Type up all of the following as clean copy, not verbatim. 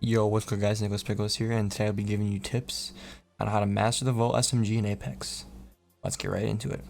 Yo, what's good guys, Nicholas Pickles here, and today I'll be giving you tips on how to master the Volt SMG in Apex. Let's get right into it.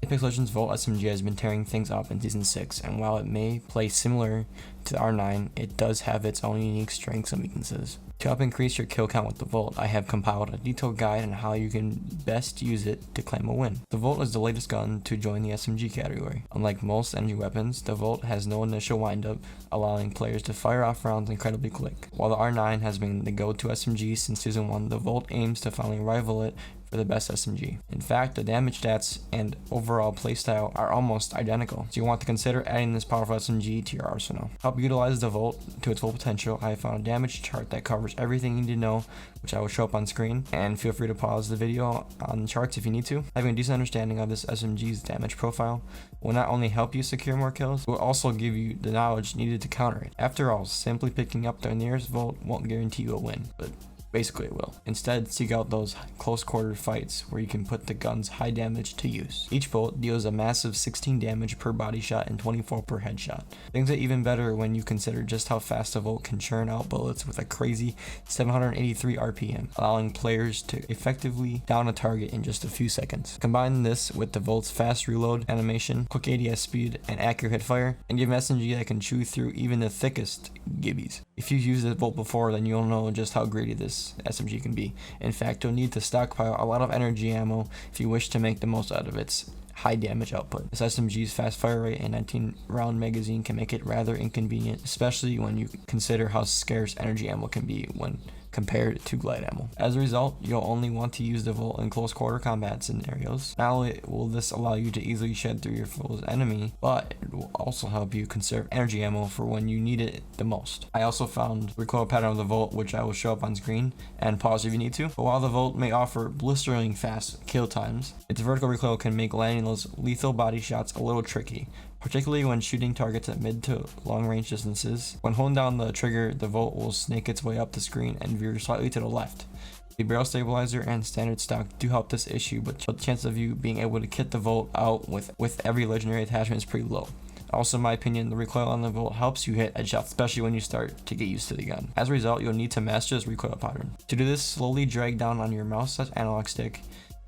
Apex Legends Volt SMG has been tearing things up in Season 6, and while it may play similar to the R9, it does have its own unique strengths and weaknesses. To help increase your kill count with the Volt, I have compiled a detailed guide on how you can best use it to claim a win. The Volt is the latest gun to join the SMG category. Unlike most energy weapons, the Volt has no initial windup, allowing players to fire off rounds incredibly quick. While the R9 has been the go-to SMG since Season 1, the Volt aims to finally rival it for the best SMG. In fact, the damage stats and overall playstyle are almost identical, so you want to consider adding this powerful SMG to your arsenal. To help utilize the Volt to its full potential, I have found a damage chart that covers everything you need to know, which I will show up on screen, and feel free to pause the video on the charts if you need to. Having a decent understanding of this SMG's damage profile will not only help you secure more kills, but will also give you the knowledge needed to counter it. After all, simply picking up the nearest Volt won't guarantee you a win, but basically it will. Instead, seek out those close quarter fights where you can put the gun's high damage to use. Each Volt deals a massive 16 damage per body shot and 24 per headshot. Things are even better when you consider just how fast a Volt can churn out bullets with a crazy 783 RPM, allowing players to effectively down a target in just a few seconds. Combine this with the Volt's fast reload animation, quick ADS speed, and accurate hipfire, and give an SMG that can chew through even the thickest gibbies. If you've used the Volt before, then you'll know just how greedy this SMG can be. In fact, you'll need to stockpile a lot of energy ammo if you wish to make the most out of its high damage output. This SMG's fast fire rate and 19 round magazine can make it rather inconvenient, especially when you consider how scarce energy ammo can be when compared to glide ammo. As a result, you'll only want to use the Volt in close quarter combat scenarios. Not only will this allow you to easily shed through your foe's enemy, but it will also help you conserve energy ammo for when you need it the most. I also found recoil pattern of the Volt, which I will show up on screen and pause if you need to. But while the Volt may offer blistering fast kill times, its vertical recoil can make landing those lethal body shots a little tricky, particularly when shooting targets at mid to long range distances. When holding down the trigger, the Volt will snake its way up the screen and veer slightly to the left. The barrel stabilizer and standard stock do help this issue, but the chance of you being able to kit the Volt out with every legendary attachment is pretty low. Also, in my opinion, the recoil on the Volt helps you hit headshots, especially when you start to get used to the gun. As a result, you'll need to master this recoil pattern. To do this, slowly drag down on your mouse analog stick.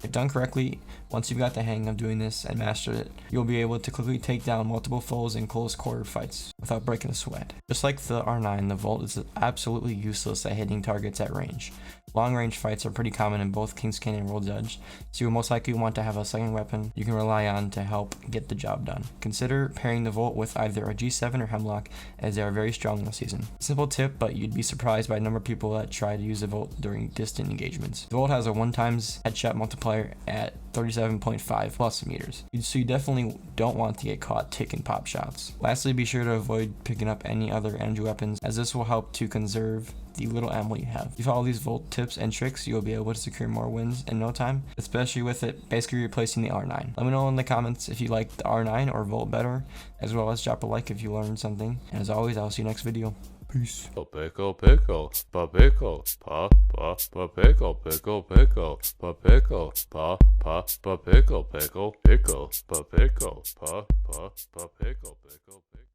If done correctly, once you've got the hang of doing this and mastered it, you'll be able to quickly take down multiple foes in close quarter fights without breaking a sweat. Just like the R9, the Volt is absolutely useless at hitting targets at range. Long range fights are pretty common in both King's Canyon and World's Edge, so you'll most likely want to have a second weapon you can rely on to help get the job done. Consider pairing the Volt with either a G7 or Hemlock, as they are very strong this season. Simple tip, but you'd be surprised by the number of people that try to use the Volt during distant engagements. The Volt has a 1x headshot multiplier at 37.5 plus meters, so you definitely don't want to get caught taking pop shots. Lastly, be sure to avoid picking up any other energy weapons, as this will help to conserve the little ammo you have. If you follow these Volt tips and tricks, you'll be able to secure more wins in no time, especially with it basically replacing the R9. Let me know in the comments if you like the R9 or Volt better, as well as drop a like if you learned something. And as always, I'll see you next video. Peace. Pickle, pickle, pickle, pickle, pickle, pickle, pickle, pickle, pickle, pickle, pickle, pickle, pickle.